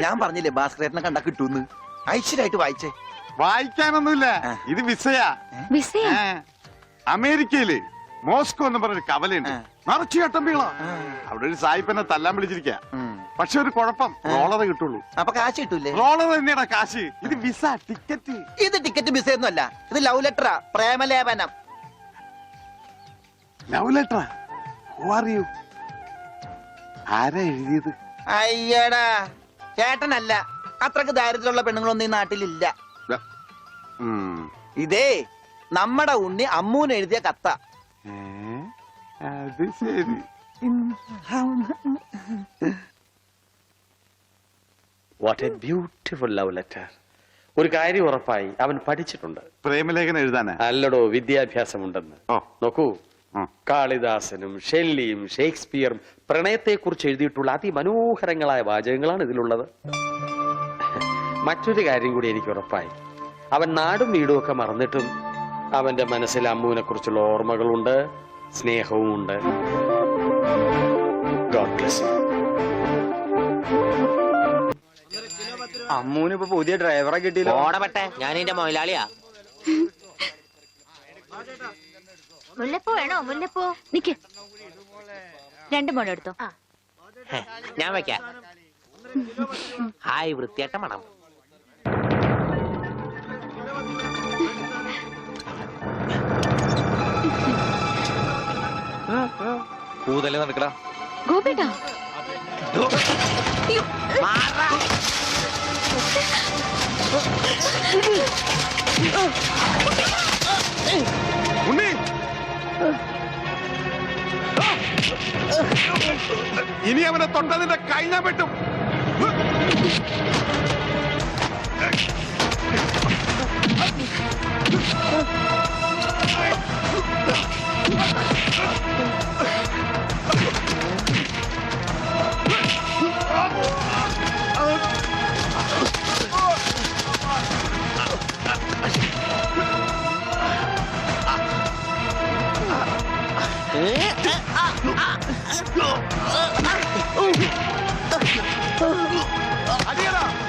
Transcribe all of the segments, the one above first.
ഞാൻ പറഞ്ഞില്ലേ ഭാസ്കരേട്ടനെ കണ്ടാ കിട്ടൂന്ന്. ഐശ്വര്യമായിട്ട് വായിച്ചേ. വായിക്കാനൊന്നുമില്ല, ഇത് വിസയാ. അമേരിക്കയില് മോസ്കോ എന്ന് പറഞ്ഞൊരു കവലയുണ്ട്, നിറച്ചു ചട്ടമ്പികളാ. അവിടെ ഒരു സായിപ്പനെ തല്ലാൻ വിളിച്ചിരിക്ക. പക്ഷെ ഒരു കുഴപ്പം, റോളർ കിട്ടുള്ളൂ. അപ്പൊ കാശ് കിട്ടൂലേ? റോളർ തന്നെയാടാ കാശ്. ഇത് വിസ, ടിക്കറ്റ്. ഇത് ടിക്കറ്റ് വിസ ഒന്നും അല്ല, ഇത് ലവ് ലെറ്ററാ, പ്രേമലേപനം. ലവ് ലെറ്ററാ? അറിയൂ ആരാ എഴുതിയത്? അയ്യടാ ചേട്ടനല്ല, അത്രക്ക് ദാരിദ്ര്യമുള്ള പെണ്ണുങ്ങളൊന്നും ഈ നാട്ടിലില്ല. ഇതേ നമ്മടെ ഉണ്ണി അമ്മൂന് എഴുതിയ കത്ത. അത് ശരി. What A beautiful love letter. ഒരു കാര്യം ഉറപ്പായി, അവൻ പഠിച്ചിട്ടുണ്ട്. പ്രേമലേഖനം എഴുതാനാ? അല്ലടോ, വിദ്യാഭ്യാസമുണ്ടെന്ന്. നോക്കൂ, കാളിദാസനും ഷെല്ലിയും ഷേക്സ്പിയറും പ്രണയത്തെക്കുറിച്ച് എഴുതിയിട്ടുള്ള അതിമനോഹരങ്ങളായ വാചകങ്ങളാണ് ഇതിലുള്ളത്. മറ്റൊരു കാര്യം കൂടി എനിക്ക് ഉറപ്പായി, അവൻ നാടും വീടും ഒക്കെ മറന്നിട്ടും അവന്റെ മനസ്സിൽ അമ്മുവിനെ കുറിച്ചുള്ള ഓർമ്മകളുണ്ട്, സ്നേഹവും ഉണ്ട്. God bless you. അമ്മൂന് ഇപ്പൊ പുതിയ ഡ്രൈവറെ കിട്ടിയില്ല. ഓടപെട്ടെ, ഞാൻ എന്റെ മൊയിലാളിയാ. മുല്ലപ്പൂ വേണോ? മുല്ലപ്പൂ നിക്ക്, 2 മുഴം എടുത്തോ. ഞാൻ വെക്കാം. ഹായ്, വൃത്തിയായിട്ട മണം. പൂതല്ലേ നടക്കടാ ഗോപിട്ടാ. ഉണ്ണി, ഇനി അവനെ തൊട്ടതിന്റെ കൈ ഞാൻ വെട്ടും.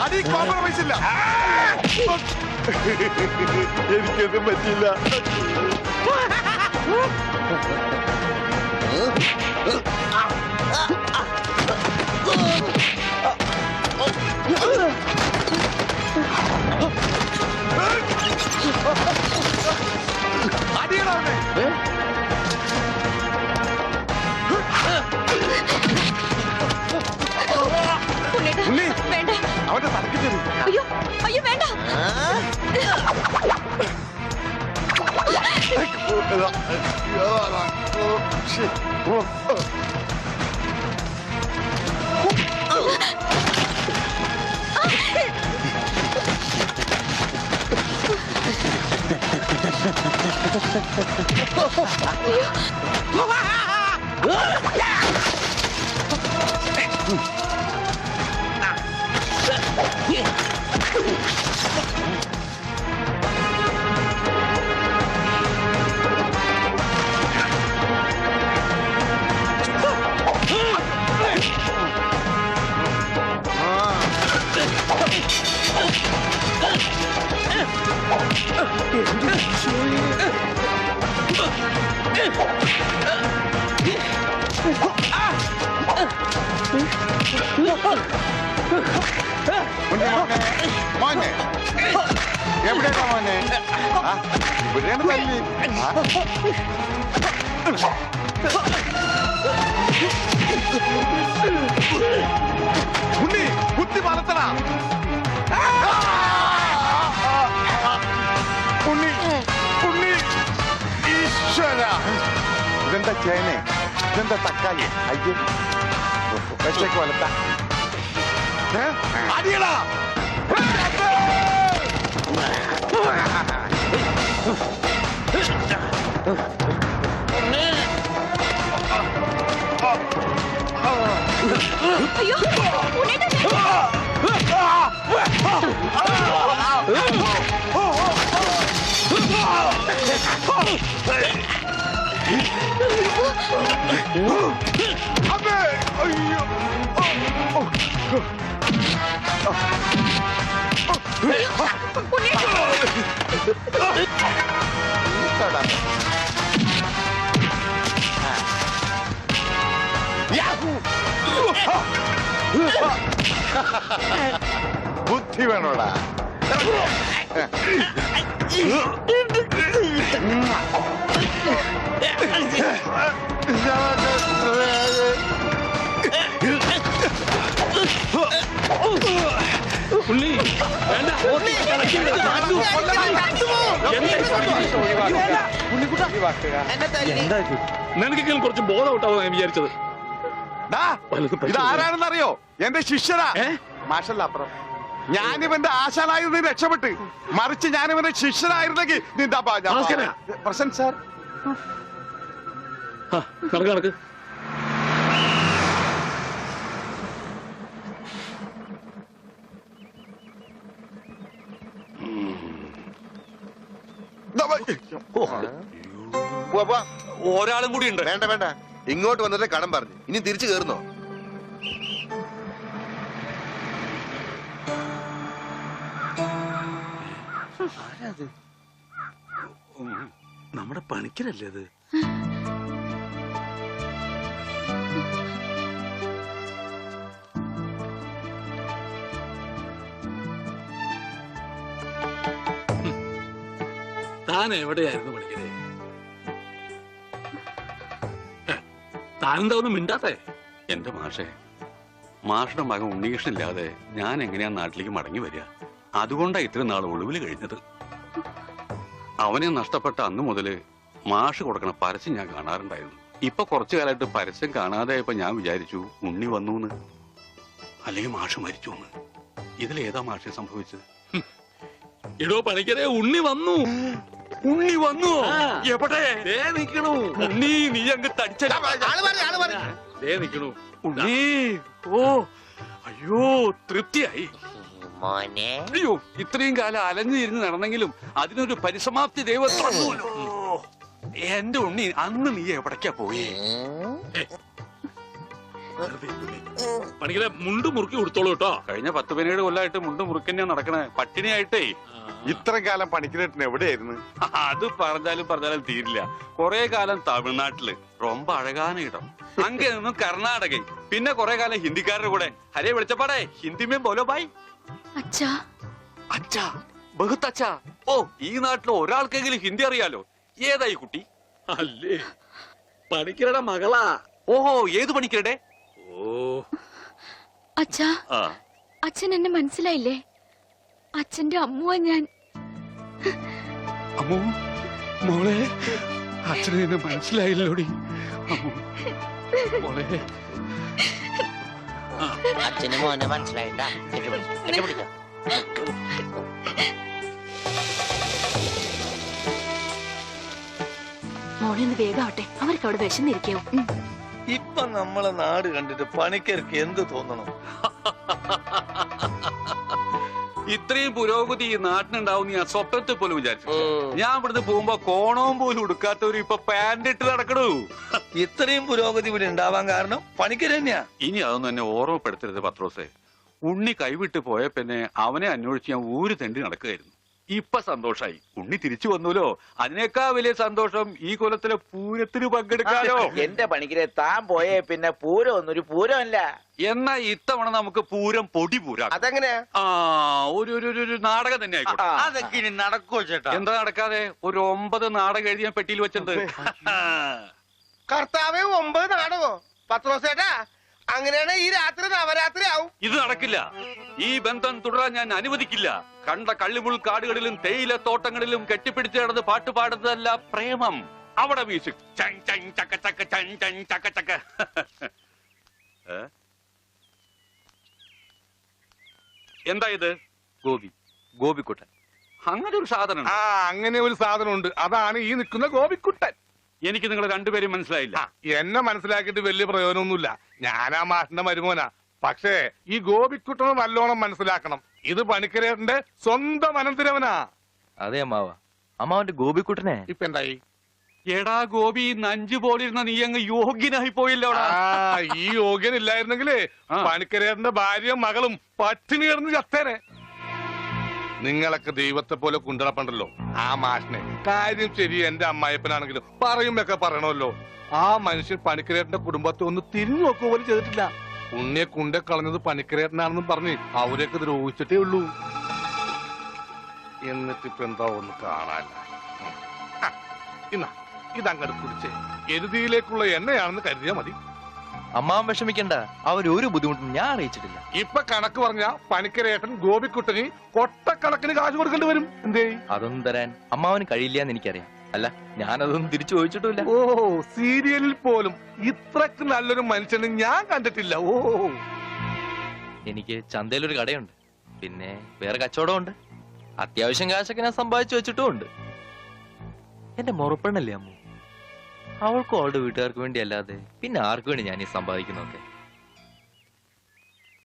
അടി കോംപ്രമൈസ് ഇല്ല. എനിക്കൊന്നും പറ്റില്ല. അടിയടാ അവന്റെ തലക്ക് തരും. അയ്യോ അയ്യോ വേണ്ട. മോനെ എവിടെയാ മോനെ? ഇവിടെയാണ് തല്ലി. ഉണ്ണി ബുദ്ധി വളർത്തണ. ഉണ്ണി ഉണ്ണി ഈശ്വര, ഇതെന്താ ചേനെ? ഇതെന്താ തക്കാളി? അയ്യോ വെച്ചേക്ക് വളർത്ത. അടിയടാ. അയ്യോ അമ്മേ, അയ്യോ. ബുദ്ധി വേണോടാ. നിനക്കെങ്കിലും കുറച്ച് ബോധം ഉണ്ടാവും ഞാൻ വിചാരിച്ചത്. ഇത് ആരാണെന്നറിയോ? എന്റെ ശിഷ്യനാ. മാഷല്ല അപ്പുറം. ഞാനിവന്റെ ആശാനായിരുന്നു രക്ഷപ്പെട്ട്, മറിച്ച് ഞാനിവന്റെ ശിഷ്യനായിരുന്നെങ്കിൽ നിന്റെ പ്രസന്റ് സാർ. കണക്ക് ഒരാളും കൂടി ഉണ്ട്. വേണ്ട വേണ്ട, ഇങ്ങോട്ട് വന്നിട്ട് കടം പറഞ്ഞു. ഇനി തിരിച്ചു കയറുന്നോ? നമ്മുടെ പണിക്കരല്ലേ അത്? താൻ എവിടെയായിരുന്നു പണിക്കരെ? താനെന്താ ഒന്നും മിണ്ടാത്തെ? എന്റെ മാഷുടെ മകൻ ഉണ്ണികൃഷ്ണനില്ലാതെ ഞാൻ എങ്ങനെയാ നാട്ടിലേക്ക് മടങ്ങി വരിക? അതുകൊണ്ടാ ഇത്രയും നാൾ ഒളിവിൽ കഴിഞ്ഞത്. അവനെ നഷ്ടപ്പെട്ട അന്ന് മുതല് മാഷ് കൊടുക്കണ പരസ്യം ഞാൻ കാണാറുണ്ടായിരുന്നു. ഇപ്പൊ കുറച്ചു കാലമായിട്ട് പരസ്യം കാണാതെ ഇപ്പൊ ഞാൻ വിചാരിച്ചു ഉണ്ണി വന്നൂന്ന്, അല്ലെങ്കിൽ മാഷ് മരിച്ചു. ഇതിലേതാ മാഷെ സംഭവിച്ചത്? ഇടോ പണിക്കരെ, ഉണ്ണി വന്നു. ഉണ്ണി വന്നു? എവിടെ? നിക്കണു ഉണ്ണി, നീ അങ്ങ് തടിച്ച നിക്കണു ഉണ്ണി. ഓ അയ്യോ, തൃപ്തിയായി. മോനെ അയ്യോ, ഇത്രയും കാലം അലഞ്ഞു തിരിഞ്ഞ് നടന്നെങ്കിലും അതിനൊരു പരിസമാപ്തി ദൈവം തന്നൂല്ലോ. എന്റെ ഉണ്ണി, അന്ന് നീ എവിടേക്കാ പോയി? പണിക്കരെ, മുണ്ട് മുറുക്കി കൊടുത്തോളൂ കേട്ടോ. കഴിഞ്ഞ 10-17 കൊല്ലമായിട്ട് മുണ്ട് മുറുക്കന്നെയാ നടക്കണേ, പട്ടിണിയായിട്ടേ. ഇത്രയും കാലം പണിക്കരേട്ടൻ എവിടെയായിരുന്നു? അത് പറഞ്ഞാലും തീരില്ല. കൊറേ കാലം തമിഴ്നാട്ടില് ரொம்ப അഴകാന ഇടം, അങ്ങേ നിന്നും കർണാടക, പിന്നെ കൊറേ കാലം ഹിന്ദിക്കാരുടെ കൂടെ. ഹരേ വിളിച്ചപ്പാടേ ഹിന്ദിമേ ബോലോ ബായ്. അച്ഛാ അച്ഛാ, ബഹുത്ത് അച്ഛാ. ഓ, ഈ നാട്ടിൽ ഒരാൾക്കെങ്കിലും ഹിന്ദി അറിയാലോ. ഏതായി കുട്ടി? അല്ലേ, പണിക്കരുടെ മകളാ. ഓഹോ, ഏത് പണിക്കരുടെ? ഓ അച്ഛാ, ആ, അച്ഛൻ എന്നെ മനസ്സിലായില്ലേ? അച്ഛന്റെ അമ്മുവാ ഞാൻ. അമ്മോ മോളെ, അച്ഛനെ എന്നെ മനസ്സിലായില്ലോടി. അമ്മോ മോളെ. അച്ഛന് മോനെ മനസ്സിലായിട്ടാ. പിടിച്ചോ. മോളെ ഒന്ന് വേഗാവട്ടെ, അവർക്ക് അവിടെ വിശന്നിരിക്കാവും. ഇപ്പൊ നമ്മളെ നാട് കണ്ടിട്ട് പണിക്കർക്ക് എന്ത് തോന്നണം? ഇത്രയും പുരോഗതി ഈ നാട്ടിനുണ്ടാവും ഞാൻ സ്വപ്നത്തിൽ പോലും വിചാരിച്ചു. ഞാൻ ഇവിടുന്ന് പോകുമ്പോ കോണവും പോലും ഉടുക്കാത്തവര് ഇപ്പൊ പാന്റ് ഇട്ട് നടക്കണു. ഇത്രയും പുരോഗതി ഇവിടെ ഉണ്ടാവാൻ കാരണം പണിക്കര് തന്നെയാ. ഇനി അതൊന്നും എന്നെ ഓർമ്മപ്പെടുത്തരുത് പത്രോസേ. ഉണ്ണി കൈവിട്ട് പോയ പിന്നെ അവനെ അന്വേഷിച്ച് ഞാൻ ഊര് തെണ്ടി നടക്കുകയായിരുന്നു. ഇപ്പൊ സന്തോഷായി, ഉണ്ണി തിരിച്ചു വന്നൂലോ. അതിനേക്കാൾ വലിയ സന്തോഷം ഈ കൊല്ലത്തിലെ പൂരത്തിന് പങ്കെടുക്കാലോ. എന്റെ പണിക്കരെ, താൻ പോയേ പിന്നെ പൂരം ഒന്നൊരു പൂരമല്ല. എന്നാ ഇത്തവണ നമുക്ക് പൂരം പൊടി പൂരാ. അതെങ്ങനെയാ? ആ, ഒരു നാടകം തന്നെ ആയിക്കോട്ടെ. അതൊക്കെ ഇനി നടക്കോ ചേട്ടാ? എന്താ നടക്കാതെ? ഒരു 9 നാടകം എഴുതി ഞാൻ പെട്ടിയിൽ വെച്ചിട്ടുണ്ട്. കർത്താവേ, 9 നാടകോ? പത്രോസേട്ടാ, അങ്ങനെയാണ് ഈ രാത്രി നവരാത്രി ആവും. ഇത് നടക്കില്ല. ഈ ബന്ധം തുടരാൻ ഞാൻ അനുവദിക്കില്ല. കണ്ട കള്ളിമുൾ കാടുകളിലും തേയില തോട്ടങ്ങളിലും കെട്ടിപ്പിടിച്ച് കിടന്ന് പാട്ട് പാടുന്നതല്ല പ്രേമം. അവിടെ മ്യൂസിക്. എന്താ ഇത്? ഗോപിക്കുട്ടൻ. അങ്ങനെ ഒരു സാധനം. അങ്ങനെ ഒരു സാധനം ഉണ്ട്. അതാണ് ഈ നിൽക്കുന്ന ഗോപിക്കുട്ടൻ. എനിക്ക് നിങ്ങൾ രണ്ടുപേരും മനസ്സിലായില്ല. എന്നെ മനസ്സിലാക്കിയിട്ട് വലിയ പ്രയോജനമൊന്നുമില്ല. ഞാനാ മാഷിന്റെ മരുമോനാ. പക്ഷേ ഈ ഗോപിക്കുട്ടനെ നല്ലോണം മനസ്സിലാക്കണം. ഇത് പണിക്കരേട്ടന്റെ സ്വന്തം അനന്തരവനാ. അതെ അമ്മാവ. അമ്മാവന്റെ ഗോപിക്കുട്ടനെ ഇപ്പൊ എന്തായി? എടാ ഗോപി നഞ്ചു പോലിരുന്ന നീ അങ്ങ് യോഗ്യനായി പോയില്ലോടാ. ഈ യോഗ്യൻ ഇല്ലായിരുന്നെങ്കിലേ പണിക്കരേട്ടന്റെ ഭാര്യയും മകളും പട്ടിണി കിടന്ന് ചത്തേനെ. നിങ്ങളൊക്കെ ദൈവത്തെ പോലെ കുണ്ടളപ്പണ്ടല്ലോ ആ മാഷിനെ. കാര്യം ശരി, എന്റെ അമ്മായപ്പനാണെങ്കിലും പറയുമ്പൊക്കെ പറയണമല്ലോ. ആ മനുഷ്യൻ പണിക്കരേട്ടന്റെ കുടുംബത്തെ ഒന്ന് തിരിഞ്ഞു നോക്കുക പോലും ചെയ്തിട്ടില്ല. ഉണ്ണിയെ കുണ്ടെ കളഞ്ഞത് പണിക്കരേട്ടനാണെന്നും പറഞ്ഞ് അവരെയൊക്കെ ദ്രോഹിച്ചിട്ടേ ഉള്ളൂ. എന്നിട്ടിപ്പോ എന്താ ഒന്ന് കാണാനില്ല. ഇന്ന ഇതങ്ങട് കുടിച്ചേ. എരുതിയിലേക്കുള്ള എണ്ണയാണെന്ന് കരുതിയാ മതി. അമ്മാവൻ വിഷമിക്കണ്ട, അവരൊരു ബുദ്ധിമുട്ടും ഞാൻ അറിയിച്ചിട്ടില്ല. ഇപ്പൊ കണക്ക് പറഞ്ഞ പണിക്കരേട്ടൻ ഗോപിക്കുട്ടന് കൊട്ടക്കണക്കിന് കാശ് കൊടുക്കേണ്ടി വരും. എന്തേ? അതൊന്നും തരാൻ അമ്മാവന് കഴിയില്ല എന്ന് എനിക്കറിയാം. അല്ല, ഞാനതൊന്നും തിരിച്ചു ചോദിച്ചിട്ടില്ല. ഓ, സീരിയലിൽ പോലും ഇത്രക്ക് നല്ലൊരു മനുഷ്യനെ ഞാൻ കണ്ടിട്ടില്ല. ഓ, എനിക്ക് ചന്തയിലൊരു കടയുണ്ട്, പിന്നെ വേറെ കച്ചവടമുണ്ട്. അത്യാവശ്യം കാശൊക്കെ ഞാൻ സമ്പാദിച്ചു വെച്ചിട്ടും ഉണ്ട്. എന്റെ മുറപ്പെണ്ണല്ലേ അമ്മു, അവൾക്കും അവളുടെ വീട്ടുകാർക്ക് വേണ്ടി അല്ലാതെ പിന്നെ ആർക്കു വേണ്ടി ഞാൻ ഈ സമ്പാദിക്കുന്നൊക്കെ.